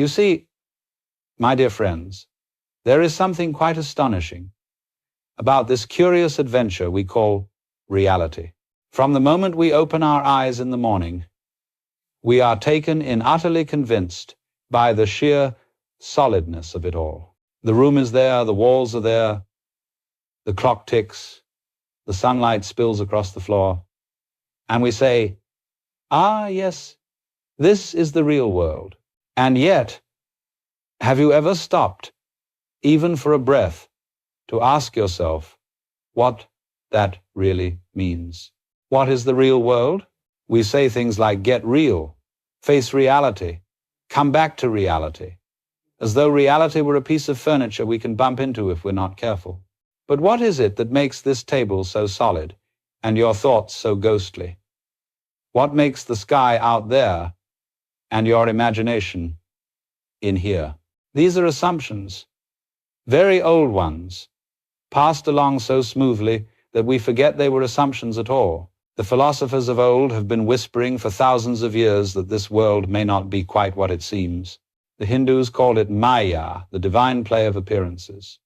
You see, my dear friends, there is something quite astonishing about this curious adventure we call reality. From the moment we open our eyes in the morning, we are taken in utterly convinced by the sheer solidness of it all. The room is there, the walls are there, the clock ticks, the sunlight spills across the floor, and we say, ah, yes, this is the real world. And yet, have you ever stopped, even for a breath, to ask yourself what that really means? What is the real world? We say things like get real, face reality, come back to reality, as though reality were a piece of furniture we can bump into if we're not careful. But what is it that makes this table so solid and your thoughts so ghostly? What makes the sky out there and your imagination in here? These are assumptions, very old ones, passed along so smoothly that we forget they were assumptions at all. The philosophers of old have been whispering for thousands of years that this world may not be quite what it seems. The Hindus called it Maya, the divine play of appearances.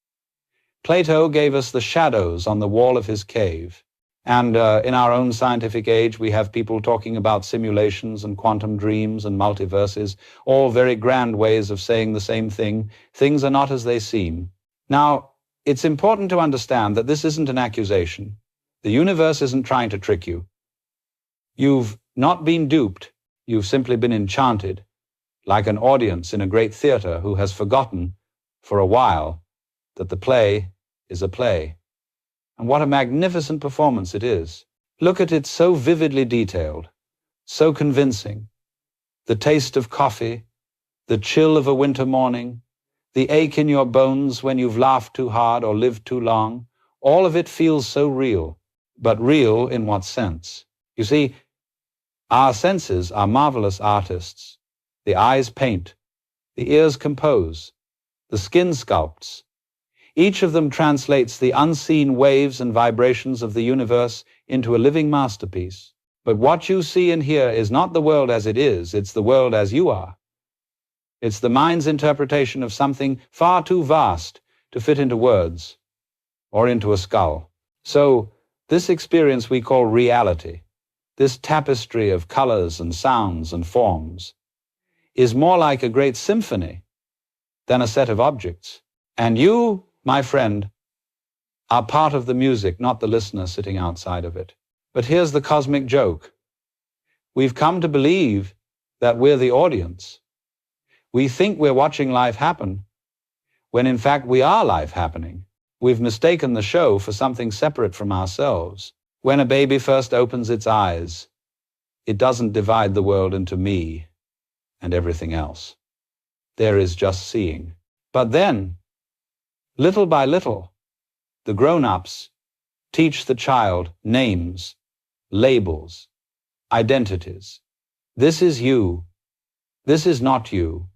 Plato gave us the shadows on the wall of his cave. And in our own scientific age, we have people talking about simulations and quantum dreams and multiverses, all very grand ways of saying the same thing. Things are not as they seem. Now, it's important to understand that this isn't an accusation. The universe isn't trying to trick you. You've not been duped. You've simply been enchanted, like an audience in a great theater who has forgotten, for a while, that the play is a play. And what a magnificent performance it is. Look at it, so vividly detailed, so convincing. The taste of coffee, the chill of a winter morning, the ache in your bones when you've laughed too hard or lived too long, all of it feels so real. But real in what sense? You see, our senses are marvelous artists. The eyes paint, the ears compose, the skin sculpts. Each of them translates the unseen waves and vibrations of the universe into a living masterpiece. But what you see and hear is not the world as it is, it's the world as you are. It's the mind's interpretation of something far too vast to fit into words or into a skull. So, this experience we call reality, this tapestry of colors and sounds and forms, is more like a great symphony than a set of objects. And you, my friend, are part of the music, not the listener sitting outside of it. But here's the cosmic joke. We've come to believe that we're the audience. We think we're watching life happen, when in fact we are life happening. We've mistaken the show for something separate from ourselves. When a baby first opens its eyes, it doesn't divide the world into me and everything else. There is just seeing. But then, little by little, the grown-ups teach the child names, labels, identities. This is you. This is not you.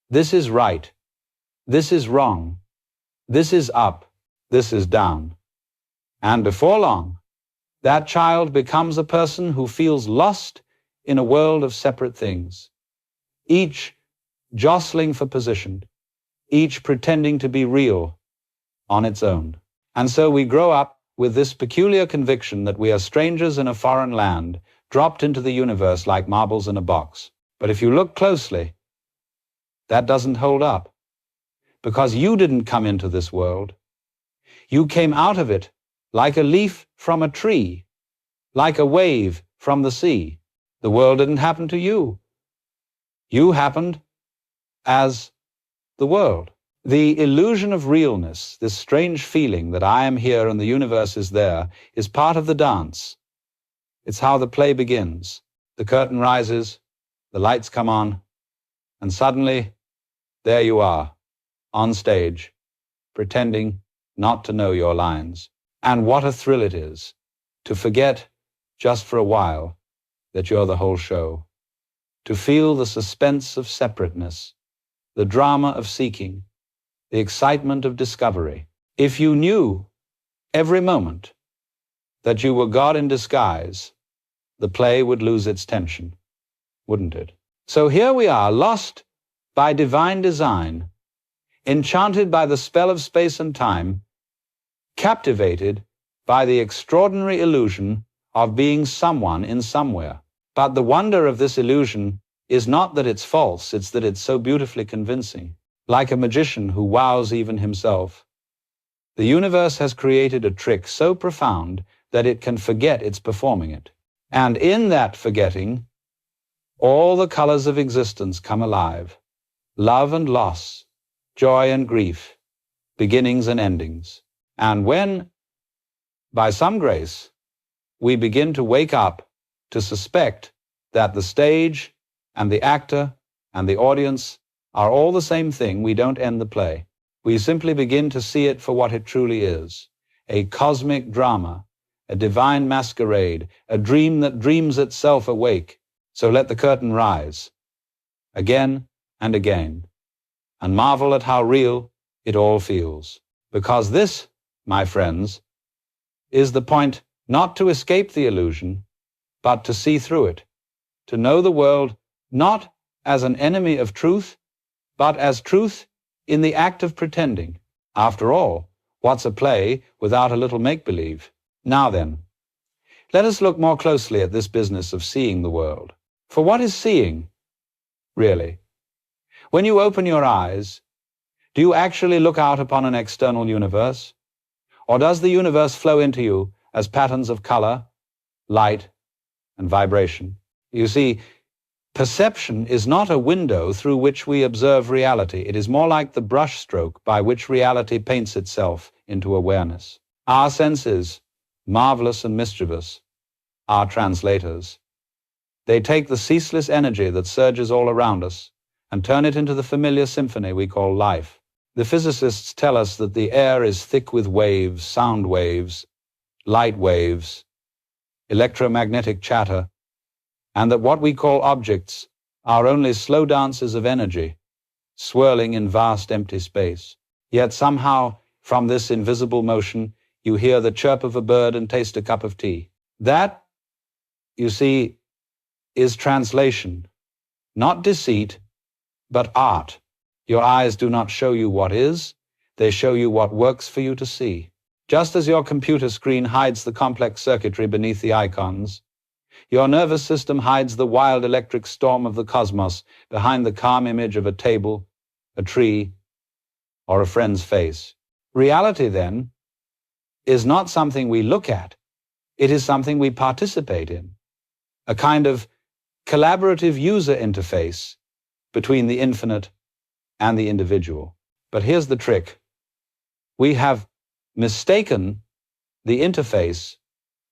This is right. This is wrong. This is up. This is down. And before long, that child becomes a person who feels lost in a world of separate things, each jostling for position, each pretending to be real on its own. And so we grow up with this peculiar conviction that we are strangers in a foreign land, dropped into the universe like marbles in a box. But if you look closely, that doesn't hold up, because you didn't come into this world. You came out of it like a leaf from a tree, like a wave from the sea. The world didn't happen to you. You happened as the world. The illusion of realness, this strange feeling that I am here and the universe is there, is part of the dance. It's how the play begins. The curtain rises, the lights come on, and suddenly, there you are, on stage, pretending not to know your lines. And what a thrill it is to forget, just for a while, that you're the whole show. To feel the suspense of separateness, the drama of seeking, the excitement of discovery. If you knew every moment that you were God in disguise, the play would lose its tension, wouldn't it? So here we are, lost by divine design, enchanted by the spell of space and time, captivated by the extraordinary illusion of being someone in somewhere. But the wonder of this illusion is not that it's false, it's that it's so beautifully convincing. Like a magician who wows even himself, the universe has created a trick so profound that it can forget it's performing it. And in that forgetting, all the colors of existence come alive. Love and loss, joy and grief, beginnings and endings. And when, by some grace, we begin to wake up to suspect that the stage and the actor and the audience are all the same thing, we don't end the play. We simply begin to see it for what it truly is, a cosmic drama, a divine masquerade, a dream that dreams itself awake. So let the curtain rise, again and again, and marvel at how real it all feels. Because this, my friends, is the point, not to escape the illusion, but to see through it, to know the world not as an enemy of truth, but as truth in the act of pretending. After all, what's a play without a little make-believe? Now then, let us look more closely at this business of seeing the world. For what is seeing, really? When you open your eyes, do you actually look out upon an external universe? Or does the universe flow into you as patterns of color, light, and vibration? You see, perception is not a window through which we observe reality. It is more like the brushstroke by which reality paints itself into awareness. Our senses, marvelous and mischievous, are translators. They take the ceaseless energy that surges all around us and turn it into the familiar symphony we call life. The physicists tell us that the air is thick with waves, sound waves, light waves, electromagnetic chatter, and that what we call objects are only slow dances of energy, swirling in vast empty space. Yet somehow, from this invisible motion, you hear the chirp of a bird and taste a cup of tea. That, you see, is translation, not deceit, but art. Your eyes do not show you what is, they show you what works for you to see. Just as your computer screen hides the complex circuitry beneath the icons, your nervous system hides the wild electric storm of the cosmos behind the calm image of a table, a tree, or a friend's face. Reality, then, is not something we look at, it is something we participate in, a kind of collaborative user interface between the infinite and the individual. But here's the trick. We have mistaken the interface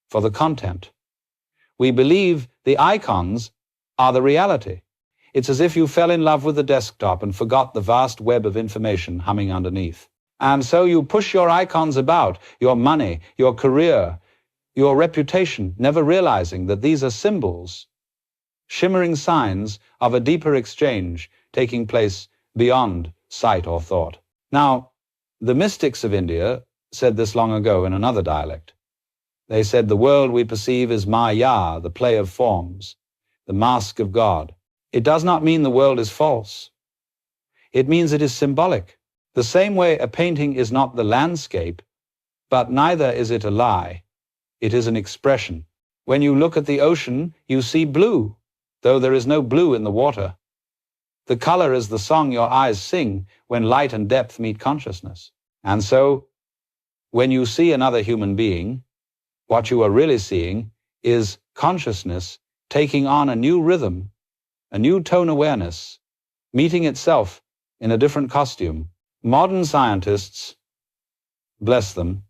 for the content. We believe the icons are the reality. It's as if you fell in love with the desktop and forgot the vast web of information humming underneath. And so you push your icons about, your money, your career, your reputation, never realizing that these are symbols, shimmering signs of a deeper exchange taking place beyond sight or thought. Now, the mystics of India said this long ago in another dialect. They said the world we perceive is Maya, the play of forms, the mask of God. It does not mean the world is false. It means it is symbolic. The same way a painting is not the landscape, but neither is it a lie. It is an expression. When you look at the ocean, you see blue, though there is no blue in the water. The color is the song your eyes sing when light and depth meet consciousness. And so, when you see another human being, what you are really seeing is consciousness taking on a new rhythm, a new tone awareness, meeting itself in a different costume. Modern scientists, bless them,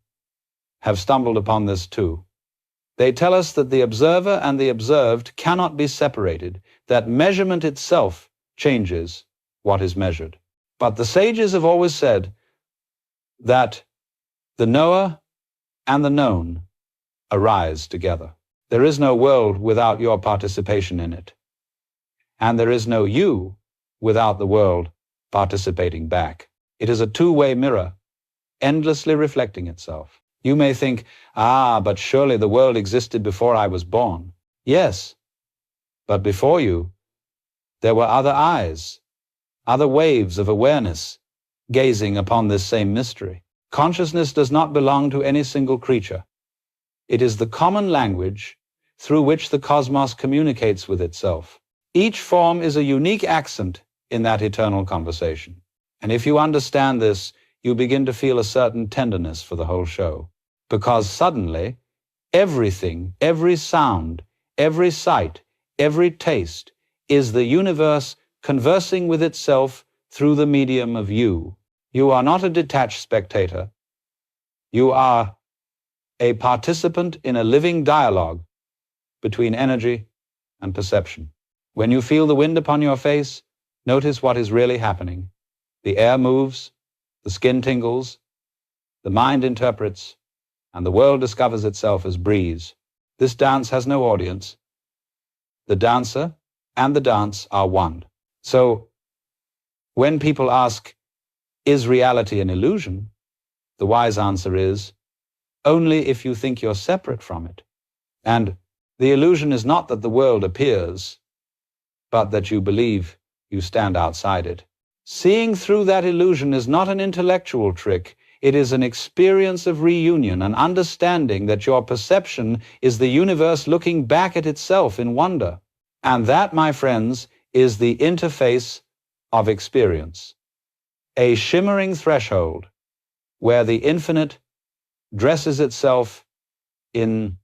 have stumbled upon this too. They tell us that the observer and the observed cannot be separated, that measurement itself changes what is measured. But the sages have always said that the knower and the known arise together. There is no world without your participation in it. And there is no you without the world participating back. It is a two-way mirror, endlessly reflecting itself. You may think, but surely the world existed before I was born. Yes, but before you, there were other eyes, other waves of awareness gazing upon this same mystery. Consciousness does not belong to any single creature. It is the common language through which the cosmos communicates with itself. Each form is a unique accent in that eternal conversation. And if you understand this, you begin to feel a certain tenderness for the whole show. Because suddenly, everything, every sound, every sight, every taste is the universe conversing with itself through the medium of you. You are not a detached spectator. You are a participant in a living dialogue between energy and perception. When you feel the wind upon your face, notice what is really happening. The air moves, the skin tingles, the mind interprets, and the world discovers itself as breeze. This dance has no audience. The dancer and the dance are one. So, when people ask, is reality an illusion? The wise answer is, only if you think you're separate from it. And the illusion is not that the world appears, but that you believe you stand outside it. Seeing through that illusion is not an intellectual trick. It is an experience of reunion, an understanding that your perception is the universe looking back at itself in wonder. And that, my friends, is the interface of experience. A shimmering threshold where the infinite dresses itself in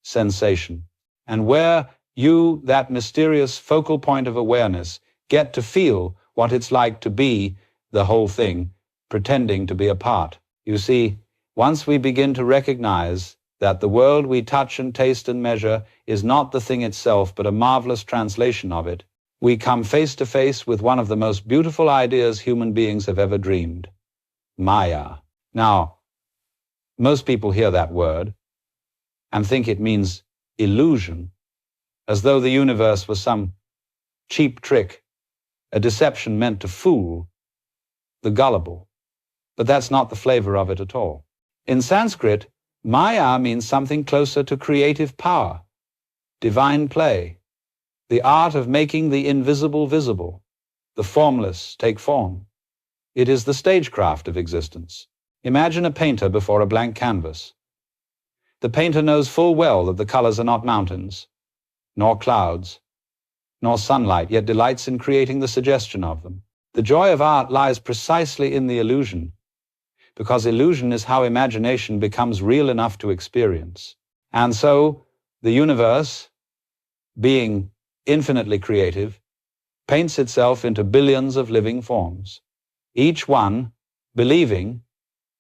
sensation, and where you, that mysterious focal point of awareness, get to feel what it's like to be the whole thing, pretending to be a part. You see, once we begin to recognize that the world we touch and taste and measure is not the thing itself, but a marvelous translation of it, we come face to face with one of the most beautiful ideas human beings have ever dreamed, Maya. Now, most people hear that word and think it means illusion, as though the universe was some cheap trick, a deception meant to fool the gullible. But that's not the flavor of it at all. In Sanskrit, Maya means something closer to creative power, divine play, the art of making the invisible visible, the formless take form. It is the stagecraft of existence. Imagine a painter before a blank canvas. The painter knows full well that the colors are not mountains, nor clouds, nor sunlight, yet delights in creating the suggestion of them. The joy of art lies precisely in the illusion, because illusion is how imagination becomes real enough to experience. And so, the universe, being infinitely creative, paints itself into billions of living forms, each one believing,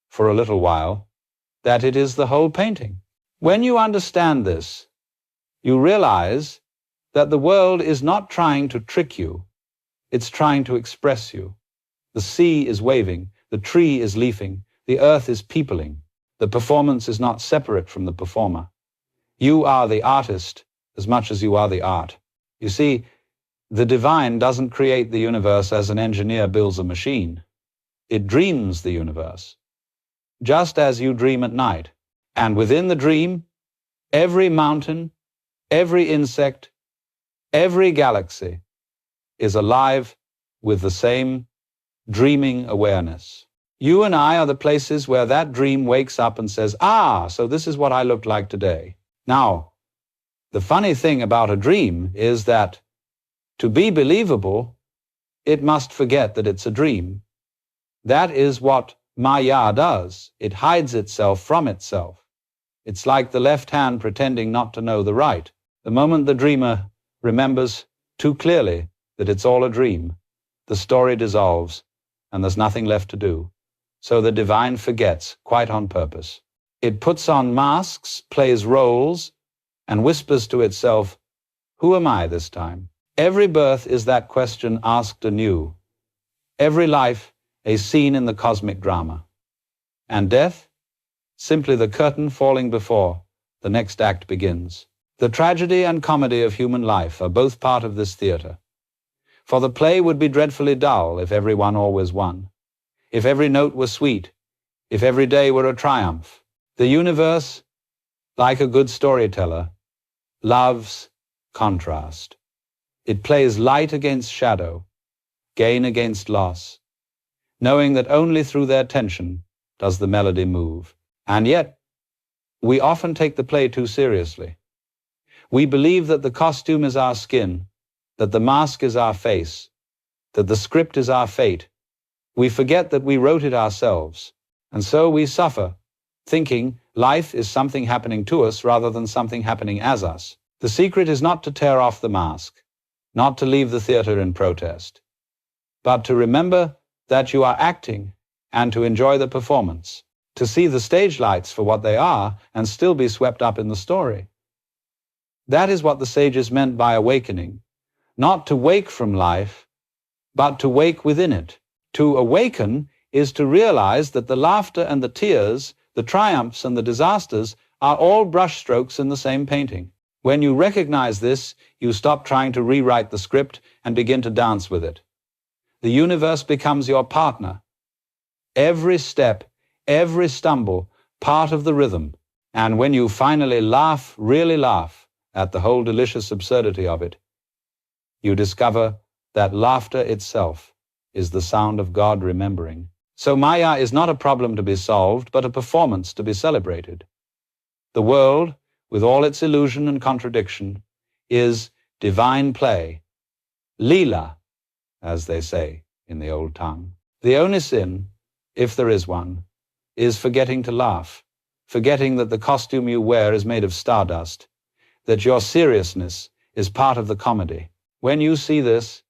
for a little while, that it is the whole painting. When you understand this, you realize that the world is not trying to trick you, it's trying to express you. The sea is waving, the tree is leafing, the earth is peopling. The performance is not separate from the performer. You are the artist as much as you are the art. You see, the divine doesn't create the universe as an engineer builds a machine. It dreams the universe, just as you dream at night. And within the dream, every mountain, every insect, every galaxy is alive with the same dreaming awareness. You and I are the places where that dream wakes up and says, so this is what I looked like today. Now, the funny thing about a dream is that to be believable, it must forget that it's a dream. That is what Maya does. It hides itself from itself. It's like the left hand pretending not to know the right. The moment the dreamer remembers too clearly that it's all a dream, the story dissolves and there's nothing left to do. So the divine forgets, quite on purpose. It puts on masks, plays roles, and whispers to itself, who am I this time? Every birth is that question asked anew. Every life, a scene in the cosmic drama. And death? Simply the curtain falling before the next act begins. The tragedy and comedy of human life are both part of this theater. For the play would be dreadfully dull if everyone always won. If every note were sweet, if every day were a triumph. The universe, like a good storyteller, loves contrast. It plays light against shadow, gain against loss, knowing that only through their tension does the melody move. And yet, we often take the play too seriously. We believe that the costume is our skin, that the mask is our face, that the script is our fate. We forget that we wrote it ourselves, and so we suffer, thinking life is something happening to us rather than something happening as us. The secret is not to tear off the mask, not to leave the theater in protest, but to remember that you are acting and to enjoy the performance, to see the stage lights for what they are and still be swept up in the story. That is what the sages meant by awakening, not to wake from life, but to wake within it. To awaken is to realize that the laughter and the tears, the triumphs and the disasters are all brushstrokes in the same painting. When you recognize this, you stop trying to rewrite the script and begin to dance with it. The universe becomes your partner. Every step, every stumble, part of the rhythm. And when you finally laugh, really laugh, at the whole delicious absurdity of it, you discover that laughter itself is the sound of God remembering. So Maya is not a problem to be solved, but a performance to be celebrated. The world, with all its illusion and contradiction, is divine play, Leela, as they say in the old tongue. The only sin, if there is one, is forgetting to laugh, forgetting that the costume you wear is made of stardust, that your seriousness is part of the comedy. When you see this,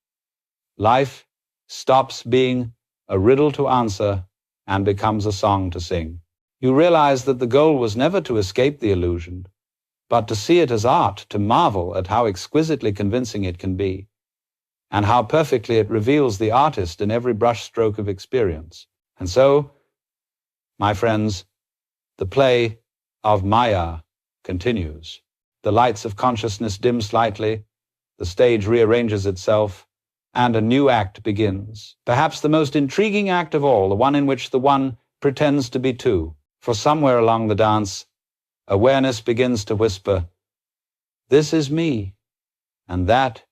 life stops being a riddle to answer and becomes a song to sing. You realize that the goal was never to escape the illusion, but to see it as art, to marvel at how exquisitely convincing it can be, and how perfectly it reveals the artist in every brushstroke of experience. And so, my friends, the play of Maya continues. The lights of consciousness dim slightly, the stage rearranges itself, and a new act begins. Perhaps the most intriguing act of all, the one in which the one pretends to be two. For somewhere along the dance, awareness begins to whisper, "This is me, and that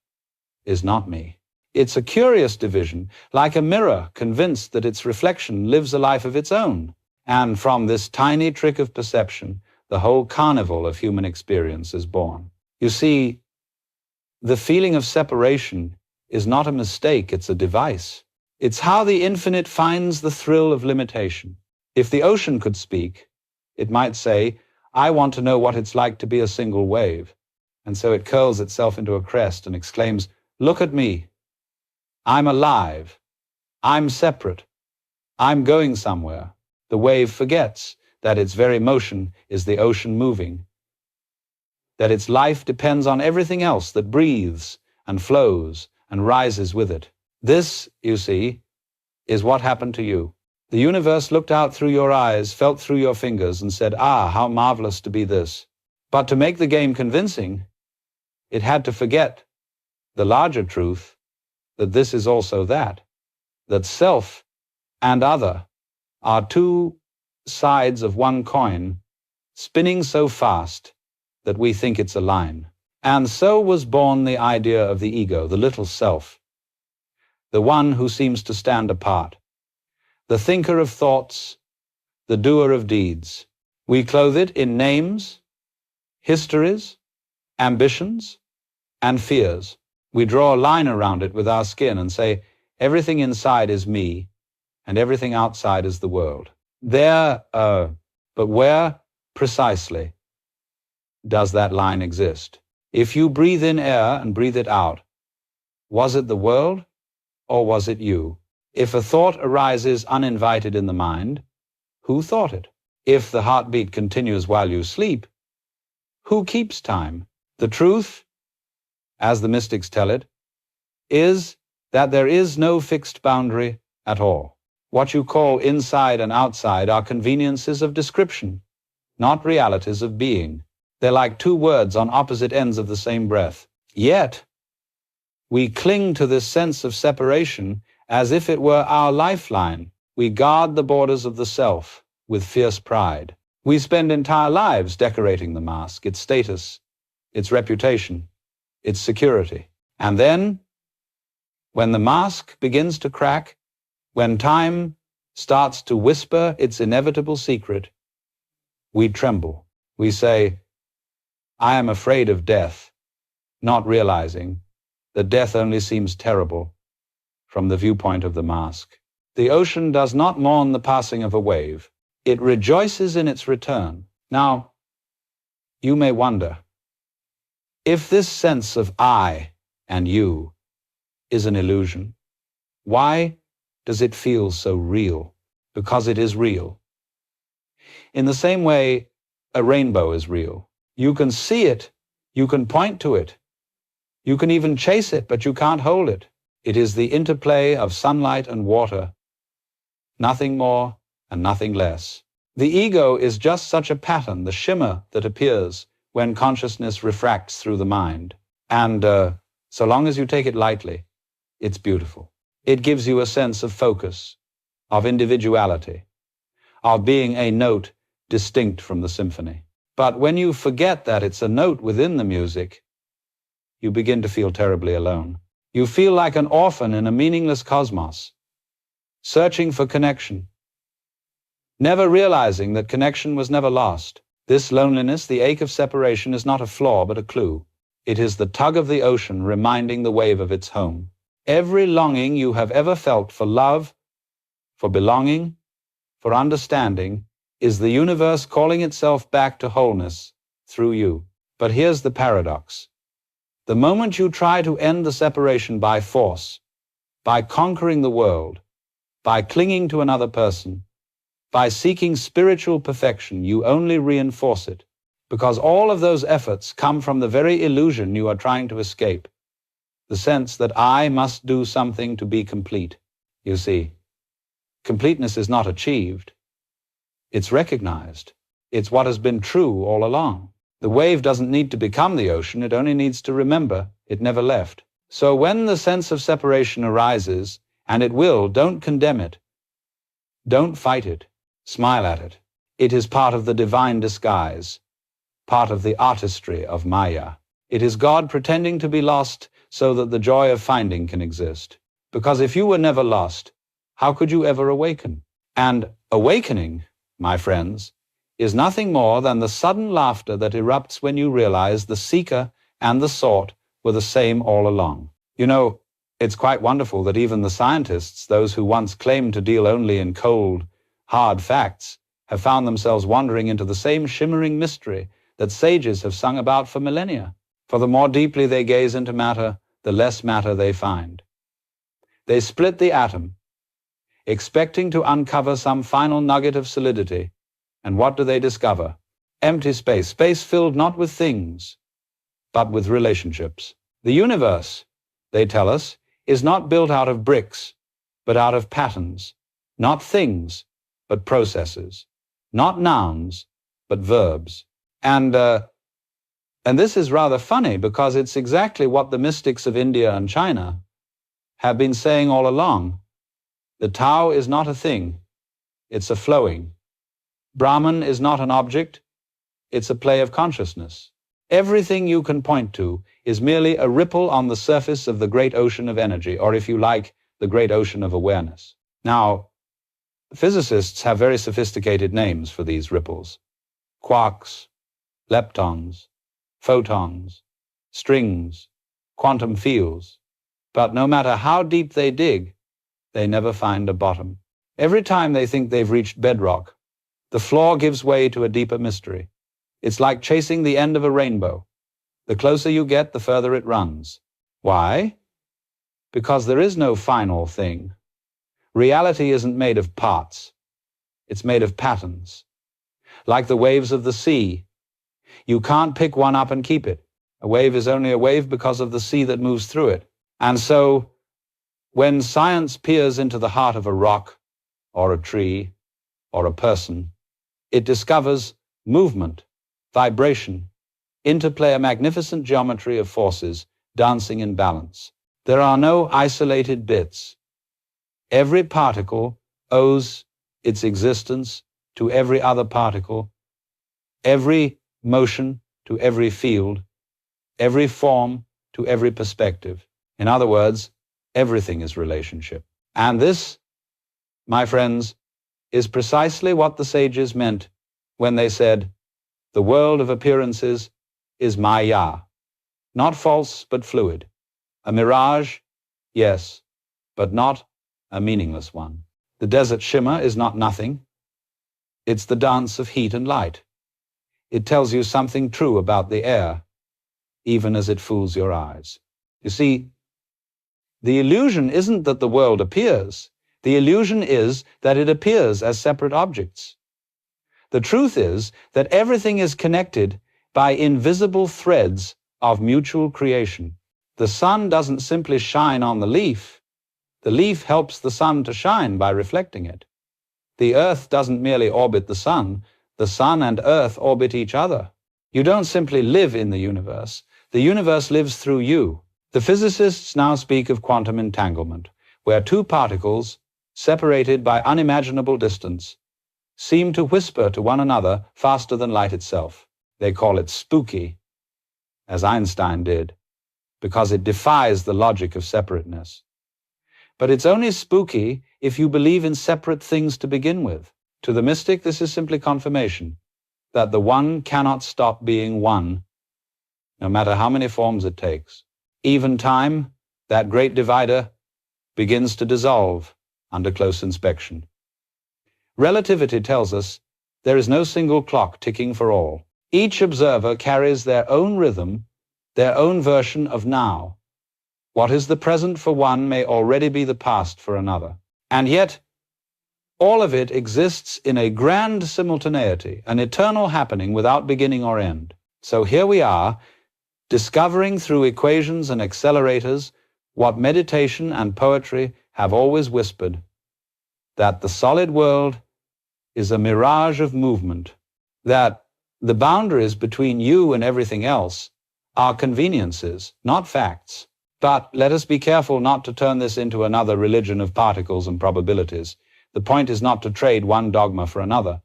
is not me." It's a curious division, like a mirror convinced that its reflection lives a life of its own. And from this tiny trick of perception, the whole carnival of human experience is born. You see, the feeling of separation is not a mistake, it's a device. It's how the infinite finds the thrill of limitation. If the ocean could speak, it might say, "I want to know what it's like to be a single wave." And so it curls itself into a crest and exclaims, "Look at me. I'm alive. I'm separate. I'm going somewhere." The wave forgets that its very motion is the ocean moving, that its life depends on everything else that breathes and flows and rises with it. This, you see, is what happened to you. The universe looked out through your eyes, felt through your fingers, and said, "Ah, how marvelous to be this." But to make the game convincing, it had to forget the larger truth that this is also that self and other are two sides of one coin, spinning so fast that we think it's a line. And so was born the idea of the ego, the little self, the one who seems to stand apart, the thinker of thoughts, the doer of deeds. We clothe it in names, histories, ambitions, and fears. We draw a line around it with our skin and say, everything inside is me, and everything outside is the world. But where precisely does that line exist? If you breathe in air and breathe it out, was it the world or was it you? If a thought arises uninvited in the mind, who thought it? If the heartbeat continues while you sleep, who keeps time? The truth, as the mystics tell it, is that there is no fixed boundary at all. What you call inside and outside are conveniences of description, not realities of being. They're like two words on opposite ends of the same breath. Yet, we cling to this sense of separation as if it were our lifeline. We guard the borders of the self with fierce pride. We spend entire lives decorating the mask, its status, its reputation, its security. And then, When the mask begins to crack, when time starts to whisper its inevitable secret, we tremble. We say, I am afraid of death, not realizing that death only seems terrible from the viewpoint of the mask. The ocean does not mourn the passing of a wave. It rejoices in its return. Now, you may wonder, if this sense of I and you is an illusion, why does it feel so real? Because it is real. In the same way, a rainbow is real. You can see it, you can point to it, you can even chase it, but you can't hold it. It is the interplay of sunlight and water, nothing more and nothing less. The ego is just such a pattern, the shimmer that appears when consciousness refracts through the mind. And so long as you take it lightly, it's beautiful. It gives you a sense of focus, of individuality, of being a note distinct from the symphony. But when you forget that it's a note within the music, you begin to feel terribly alone. You feel like an orphan in a meaningless cosmos, searching for connection, never realizing that connection was never lost. This loneliness, the ache of separation, is not a flaw but a clue. It is the tug of the ocean reminding the wave of its home. Every longing you have ever felt for love, for belonging, for understanding, is the universe calling itself back to wholeness through you. But here's the paradox. The moment you try to end the separation by force, by conquering the world, by clinging to another person, by seeking spiritual perfection, you only reinforce it, because all of those efforts come from the very illusion you are trying to escape, the sense that I must do something to be complete. You see, completeness is not achieved. It's recognized. It's what has been true all along. The wave doesn't need to become the ocean, it only needs to remember it never left. So when the sense of separation arises, and it will, don't condemn it. Don't fight it. Smile at it. It is part of the divine disguise, part of the artistry of Maya. It is God pretending to be lost so that the joy of finding can exist. Because if you were never lost, how could you ever awaken? And awakening, my friends, is nothing more than the sudden laughter that erupts when you realize the seeker and the sought were the same all along. You know, it's quite wonderful that even the scientists, those who once claimed to deal only in cold, hard facts, have found themselves wandering into the same shimmering mystery that sages have sung about for millennia. For the more deeply they gaze into matter, the less matter they find. They split the atom, expecting to uncover some final nugget of solidity. And what do they discover? Empty space, space filled not with things, but with relationships. The universe, they tell us, is not built out of bricks, but out of patterns, not things, but processes, not nouns, but verbs. And this is rather funny because it's exactly what the mystics of India and China have been saying all along. The Tao is not a thing, it's a flowing. Brahman is not an object, it's a play of consciousness. Everything you can point to is merely a ripple on the surface of the great ocean of energy, or if you like, the great ocean of awareness. Now, physicists have very sophisticated names for these ripples. Quarks, leptons, photons, strings, quantum fields. But no matter how deep they dig, they never find a bottom. Every time they think they've reached bedrock, the floor gives way to a deeper mystery. It's like chasing the end of a rainbow. The closer you get, the further it runs. Why? Because there is no final thing. Reality isn't made of parts. It's made of patterns. Like the waves of the sea. You can't pick one up and keep it. A wave is only a wave because of the sea that moves through it. And so, when science peers into the heart of a rock, or a tree, or a person, it discovers movement, vibration, interplay, a magnificent geometry of forces dancing in balance. There are no isolated bits. Every particle owes its existence to every other particle, every motion to every field, every form to every perspective. In other words, Everything is relationship. And this, my friends, is precisely what the sages meant when they said, the world of appearances is Maya, not false but fluid, a mirage, yes, but not a meaningless one. The desert shimmer is not nothing. It's the dance of heat and light. It tells you something true about the air, even as it fools your eyes. You see, the illusion isn't that the world appears. The illusion is that it appears as separate objects. The truth is that everything is connected by invisible threads of mutual creation. The sun doesn't simply shine on the leaf. The leaf helps the sun to shine by reflecting it. The earth doesn't merely orbit the sun and earth orbit each other. You don't simply live in the universe lives through you. The physicists now speak of quantum entanglement, where two particles, separated by unimaginable distance, seem to whisper to one another faster than light itself. They call it spooky, as Einstein did, because it defies the logic of separateness. But it's only spooky if you believe in separate things to begin with. To the mystic, this is simply confirmation that the one cannot stop being one, no matter how many forms it takes. Even time, that great divider, begins to dissolve under close inspection. Relativity tells us there is no single clock ticking for all. Each observer carries their own rhythm, their own version of now. What is the present for one may already be the past for another. And yet, all of it exists in a grand simultaneity, an eternal happening without beginning or end. So here we are, discovering through equations and accelerators what meditation and poetry have always whispered, that the solid world is a mirage of movement, that the boundaries between you and everything else are conveniences, not facts. But let us be careful not to turn this into another religion of particles and probabilities. The point is not to trade one dogma for another,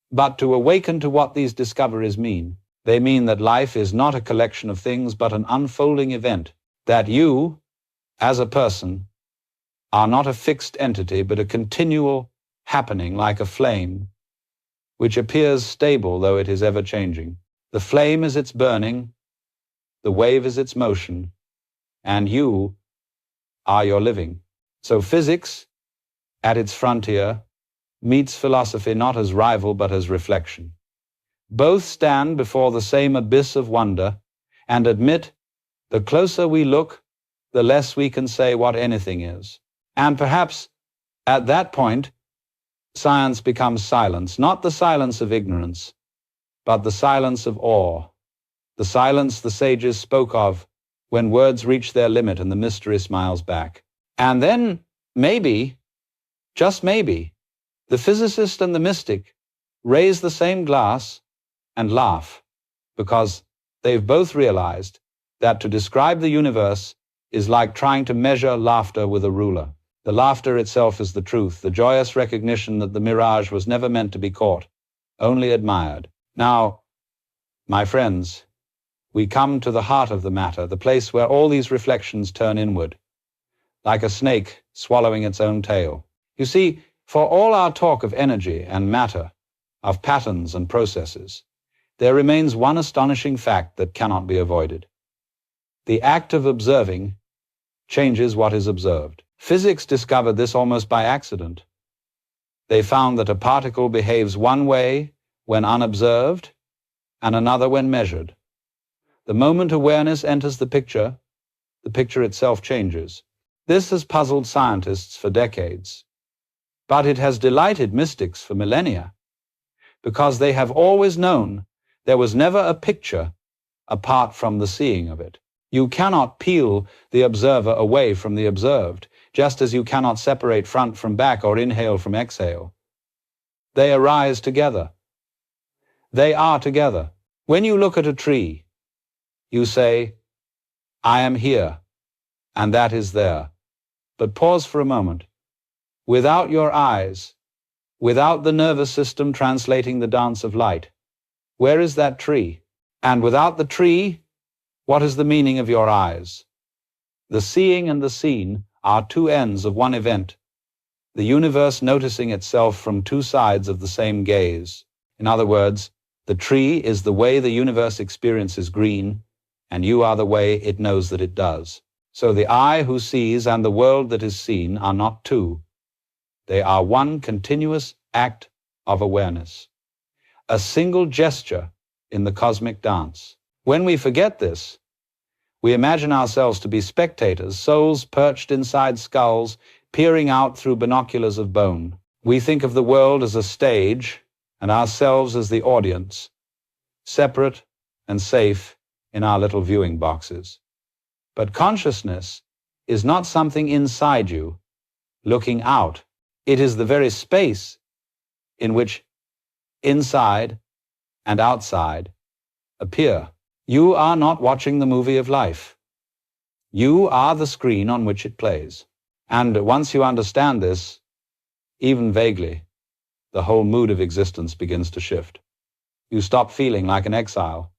but to awaken to what these discoveries mean. They mean that life is not a collection of things, but an unfolding event, that you, as a person, are not a fixed entity, but a continual happening like a flame, which appears stable though it is ever-changing. The flame is its burning, the wave is its motion, and you are your living. So physics, at its frontier, meets philosophy not as rival but as reflection. Both stand before the same abyss of wonder and admit the closer we look, the less we can say what anything is. And perhaps at that point, science becomes silence, not the silence of ignorance, but the silence of awe, the silence the sages spoke of when words reach their limit and the mystery smiles back. And then, maybe, just maybe, the physicist and the mystic raise the same glass and laugh, because they've both realized that to describe the universe is like trying to measure laughter with a ruler. The laughter itself is the truth, the joyous recognition that the mirage was never meant to be caught, only admired. Now, my friends, we come to the heart of the matter, the place where all these reflections turn inward, like a snake swallowing its own tail. You see, for all our talk of energy and matter, of patterns and processes, there remains one astonishing fact that cannot be avoided. The act of observing changes what is observed. Physics discovered this almost by accident. They found that a particle behaves one way when unobserved and another when measured. The moment awareness enters the picture itself changes. This has puzzled scientists for decades, but it has delighted mystics for millennia, because they have always known there was never a picture apart from the seeing of it. You cannot peel the observer away from the observed, just as you cannot separate front from back or inhale from exhale. They arise together. They are together. When you look at a tree, you say, I am here, and that is there. But pause for a moment. Without your eyes, without the nervous system translating the dance of light, where is that tree? And without the tree, what is the meaning of your eyes? The seeing and the seen are two ends of one event, the universe noticing itself from two sides of the same gaze. In other words, the tree is the way the universe experiences green, and you are the way it knows that it does. So the eye who sees and the world that is seen are not two. They are one continuous act of awareness, a single gesture in the cosmic dance. When we forget this, we imagine ourselves to be spectators, souls perched inside skulls, peering out through binoculars of bone. We think of the world as a stage and ourselves as the audience, separate and safe in our little viewing boxes. But consciousness is not something inside you, looking out. It is the very space in which inside and outside appear. You are not watching the movie of life. You are the screen on which it plays. And once you understand this, even vaguely, the whole mood of existence begins to shift. You stop feeling like an exile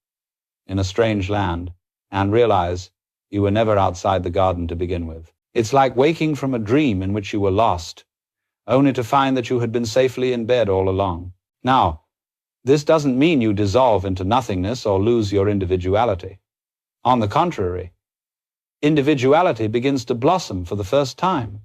in a strange land and realize you were never outside the garden to begin with. It's like waking from a dream in which you were lost, only to find that you had been safely in bed all along. Now, this doesn't mean you dissolve into nothingness or lose your individuality. On the contrary, individuality begins to blossom for the first time.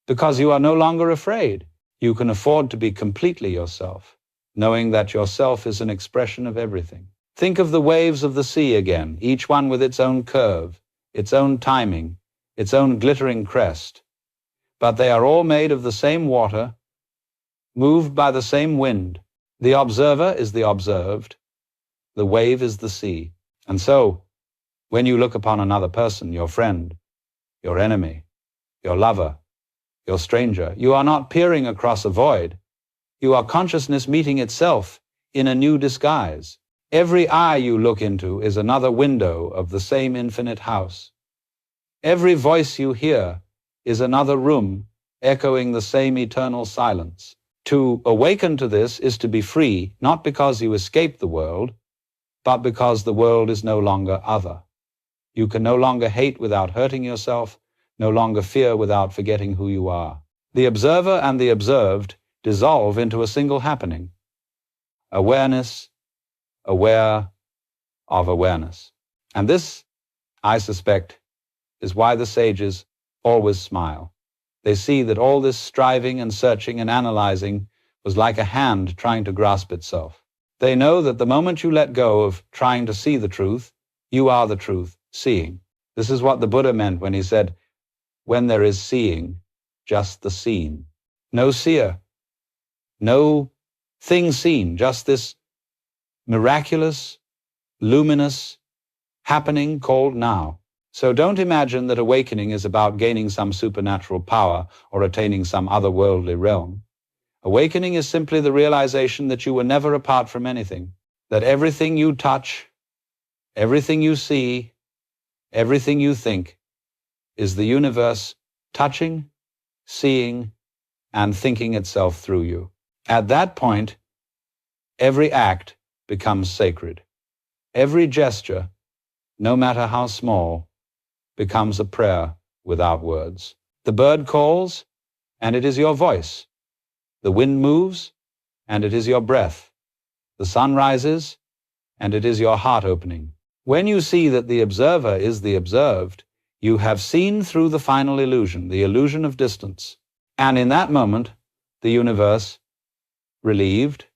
Because you are no longer afraid, you can afford to be completely yourself, knowing that yourself is an expression of everything. Think of the waves of the sea again, each one with its own curve, its own timing, its own glittering crest. But they are all made of the same water, moved by the same wind. The observer is the observed, the wave is the sea. And so, when you look upon another person, your friend, your enemy, your lover, your stranger, you are not peering across a void. You are consciousness meeting itself in a new disguise. Every eye you look into is another window of the same infinite house. Every voice you hear is another room echoing the same eternal silence. To awaken to this is to be free, not because you escape the world, but because the world is no longer other. You can no longer hate without hurting yourself, no longer fear without forgetting who you are. The observer and the observed dissolve into a single happening. Awareness, aware of awareness. And this, I suspect, is why the sages always smile. They see that all this striving and searching and analyzing was like a hand trying to grasp itself. They know that the moment you let go of trying to see the truth, you are the truth, seeing. This is what the Buddha meant when he said, when there is seeing, just the seen. No seer, no thing seen, just this miraculous, luminous happening called now. So don't imagine that awakening is about gaining some supernatural power or attaining some otherworldly realm. Awakening is simply the realization that you were never apart from anything, that everything you touch, everything you see, everything you think is the universe touching, seeing, and thinking itself through you. At that point, every act becomes sacred. Every gesture, no matter how small, becomes a prayer without words. The bird calls, and it is your voice. The wind moves, and it is your breath. The sun rises, and it is your heart opening. When you see that the observer is the observed, you have seen through the final illusion, the illusion of distance. And in that moment, the universe, relieved,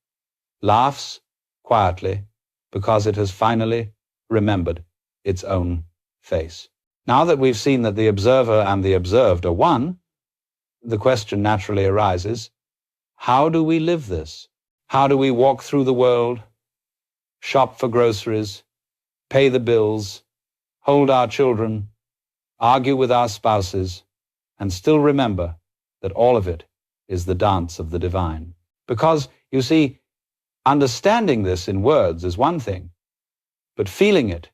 laughs quietly because it has finally remembered its own face. Now that we've seen that the observer and the observed are one, the question naturally arises, how do we live this? How do we walk through the world, shop for groceries, pay the bills, hold our children, argue with our spouses, and still remember that all of it is the dance of the divine? Because, you see, understanding this in words is one thing, but feeling it,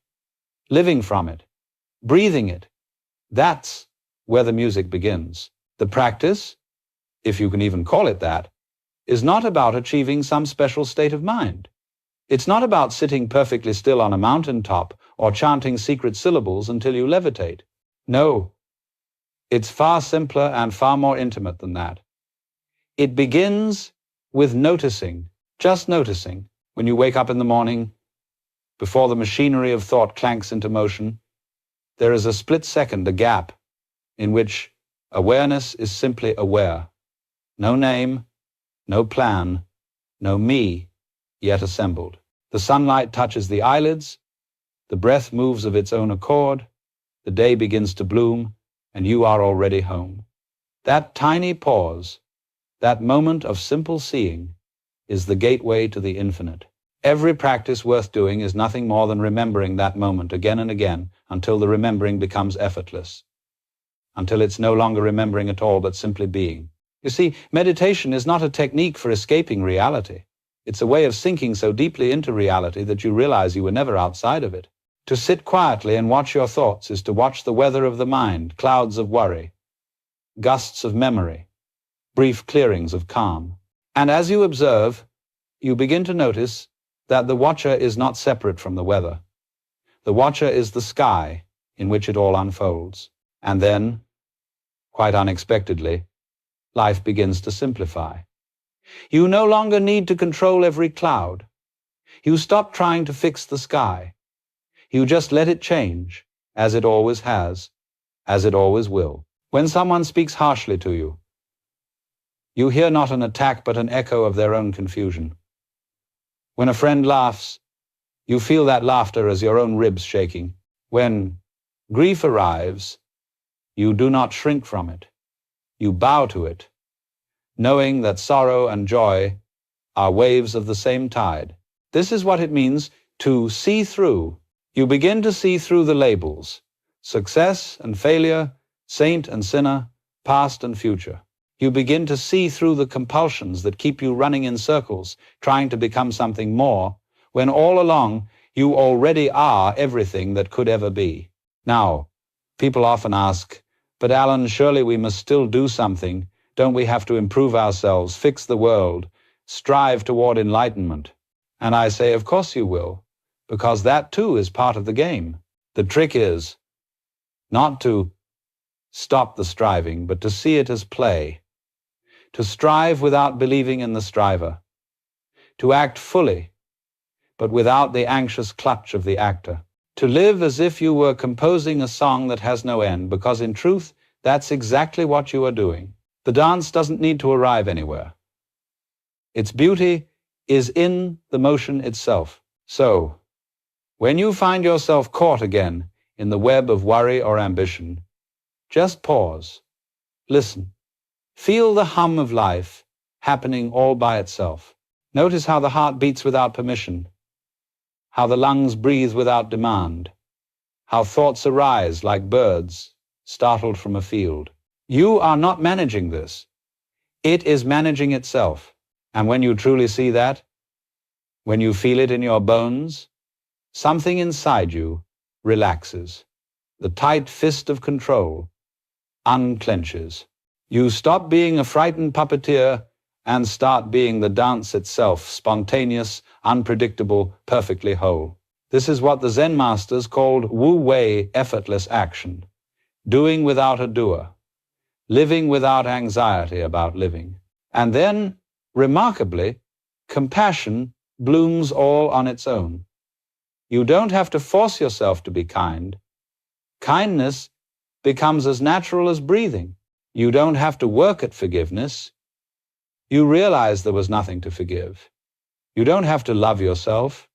living from it, breathing it, that's where the music begins. The practice, if you can even call it that, is not about achieving some special state of mind. It's not about sitting perfectly still on a mountaintop or chanting secret syllables until you levitate. No, it's far simpler and far more intimate than that. It begins with noticing, just noticing, when you wake up in the morning, before the machinery of thought clanks into motion, there is a split second, a gap, in which awareness is simply aware. No name, no plan, no me yet assembled. The sunlight touches the eyelids, the breath moves of its own accord, the day begins to bloom, and you are already home. That tiny pause, that moment of simple seeing, is the gateway to the infinite. Every practice worth doing is nothing more than remembering that moment again and again until the remembering becomes effortless, until it's no longer remembering at all but simply being. You see, meditation is not a technique for escaping reality. It's a way of sinking so deeply into reality that you realize you were never outside of it. To sit quietly and watch your thoughts is to watch the weather of the mind, clouds of worry, gusts of memory, brief clearings of calm. And as you observe, you begin to notice that the watcher is not separate from the weather. The watcher is the sky in which it all unfolds. And then, quite unexpectedly, life begins to simplify. You no longer need to control every cloud. You stop trying to fix the sky. You just let it change, as it always has, as it always will. When someone speaks harshly to you, you hear not an attack but an echo of their own confusion. When a friend laughs, you feel that laughter as your own ribs shaking. When grief arrives, you do not shrink from it. You bow to it, knowing that sorrow and joy are waves of the same tide. This is what it means to see through. You begin to see through the labels, success and failure, saint and sinner, past and future. You begin to see through the compulsions that keep you running in circles, trying to become something more, when all along you already are everything that could ever be. Now, people often ask, but Alan, surely we must still do something. Don't we have to improve ourselves, fix the world, strive toward enlightenment? And I say, of course you will, because that too is part of the game. The trick is not to stop the striving, but to see it as play, to strive without believing in the striver, to act fully, but without the anxious clutch of the actor, to live as if you were composing a song that has no end, because in truth, that's exactly what you are doing. The dance doesn't need to arrive anywhere. Its beauty is in the motion itself. So, when you find yourself caught again in the web of worry or ambition, just pause, listen, feel the hum of life happening all by itself. Notice how the heart beats without permission, how the lungs breathe without demand, how thoughts arise like birds startled from a field. You are not managing this. It is managing itself. And when you truly see that, when you feel it in your bones, something inside you relaxes. The tight fist of control unclenches. You stop being a frightened puppeteer and start being the dance itself, spontaneous, unpredictable, perfectly whole. This is what the Zen masters called wu-wei, effortless action, doing without a doer, living without anxiety about living. And then, remarkably, compassion blooms all on its own. You don't have to force yourself to be kind. Kindness becomes as natural as breathing. You don't have to work at forgiveness. You realize there was nothing to forgive. You don't have to love yourself.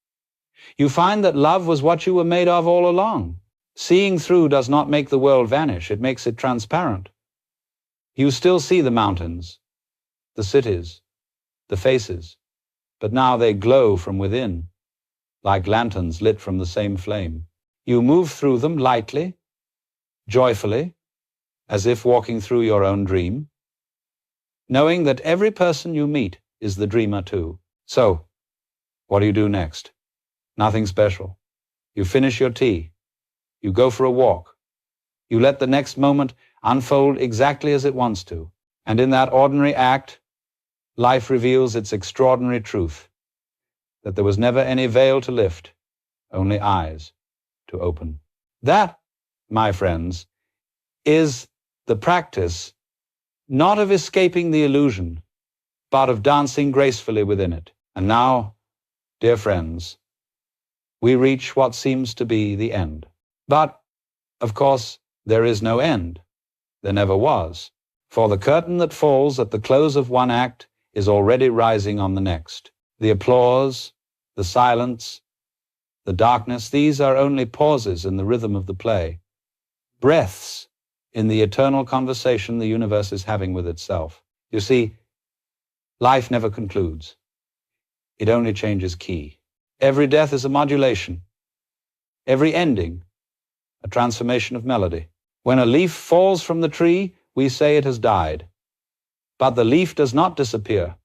You find that love was what you were made of all along. Seeing through does not make the world vanish, it makes it transparent. You still see the mountains, the cities, the faces, but now they glow from within, like lanterns lit from the same flame. You move through them lightly, joyfully, as if walking through your own dream, knowing that every person you meet is the dreamer too. So, what do you do next? Nothing special. You finish your tea. You go for a walk. You let the next moment unfold exactly as it wants to. And in that ordinary act, life reveals its extraordinary truth, that there was never any veil to lift, only eyes to open. That, my friends, is the practice not of escaping the illusion, but of dancing gracefully within it. And now, dear friends, we reach what seems to be the end. But, of course, there is no end. There never was. For the curtain that falls at the close of one act is already rising on the next. The applause, the silence, the darkness, these are only pauses in the rhythm of the play, breaths in the eternal conversation the universe is having with itself. You see, life never concludes. It only changes key. Every death is a modulation. Every ending, a transformation of melody. When a leaf falls from the tree, we say it has died. But the leaf does not disappear.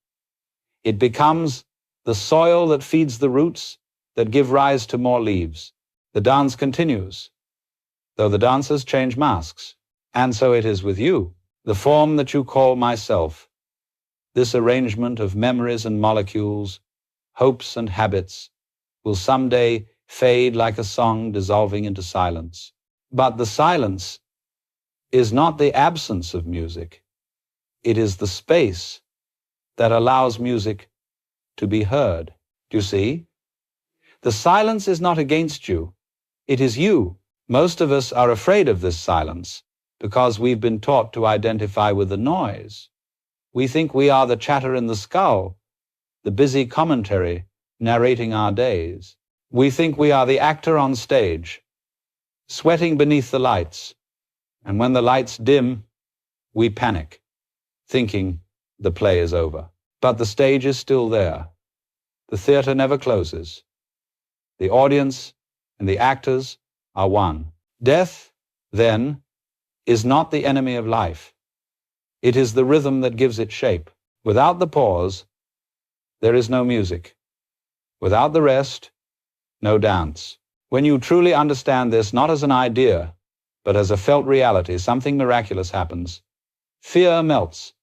It becomes the soil that feeds the roots that give rise to more leaves. The dance continues, though the dancers change masks. And so it is with you, the form that you call myself. This arrangement of memories and molecules, hopes and habits, will someday fade like a song dissolving into silence. But the silence is not the absence of music. It is the space that allows music to be heard. Do you see? The silence is not against you. It is you. Most of us are afraid of this silence because we've been taught to identify with the noise. We think we are the chatter in the skull, the busy commentary narrating our days. We think we are the actor on stage, sweating beneath the lights. And when the lights dim, we panic, thinking the play is over. But the stage is still there. The theater never closes. The audience and the actors are one. Death, then, is not the enemy of life. It is the rhythm that gives it shape. Without the pause, there is no music. Without the rest, no dance. When you truly understand this, not as an idea, but as a felt reality, something miraculous happens. Fear melts.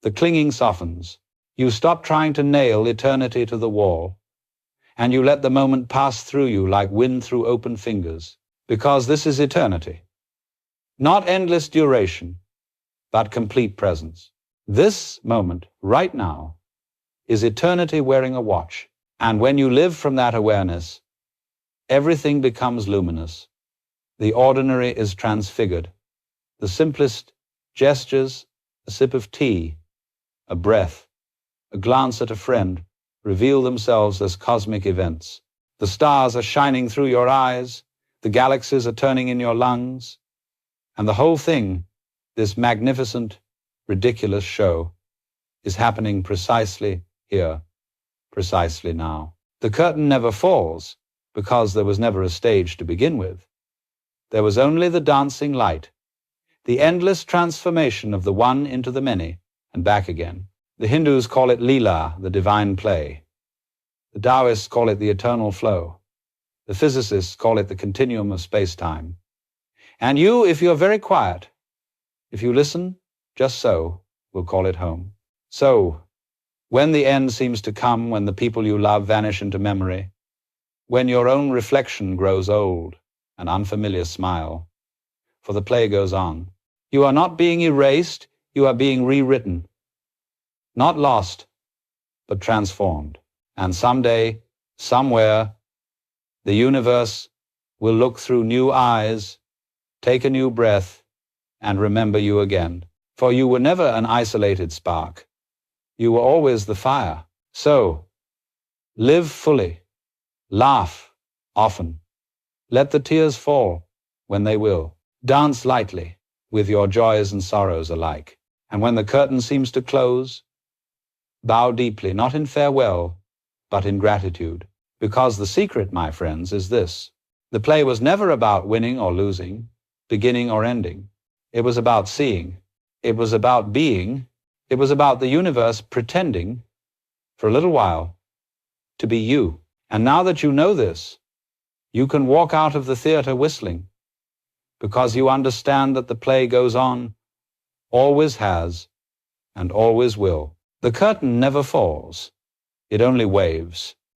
The clinging softens. You stop trying to nail eternity to the wall, and you let the moment pass through you like wind through open fingers, because this is eternity. Not endless duration, but complete presence. This moment, right now, is eternity wearing a watch, and when you live from that awareness, everything becomes luminous. The ordinary is transfigured. The simplest gestures, a sip of tea, a breath, a glance at a friend, reveal themselves as cosmic events. The stars are shining through your eyes, the galaxies are turning in your lungs, and the whole thing, this magnificent, ridiculous show, is happening precisely here, precisely now. The curtain never falls, because there was never a stage to begin with. There was only the dancing light, the endless transformation of the one into the many, and back again. The Hindus call it Leela, the divine play. The Taoists call it the eternal flow. The physicists call it the continuum of space-time. And you, if you're very quiet, if you listen, just so, will call it home. So, when the end seems to come, when the people you love vanish into memory, when your own reflection grows old, an unfamiliar smile, for the play goes on. You are not being erased, you are being rewritten. Not lost, but transformed. And someday, somewhere, the universe will look through new eyes, take a new breath, and remember you again. For you were never an isolated spark. You were always the fire. So, live fully. Laugh often. Let the tears fall when they will. Dance lightly with your joys and sorrows alike. And when the curtain seems to close, bow deeply, not in farewell, but in gratitude. Because the secret, my friends, is this. The play was never about winning or losing, beginning or ending. It was about seeing. It was about being. It was about the universe pretending, for a little while, to be you. And now that you know this, you can walk out of the theater whistling, because you understand that the play goes on, always has, and always will. The curtain never falls. It only waves.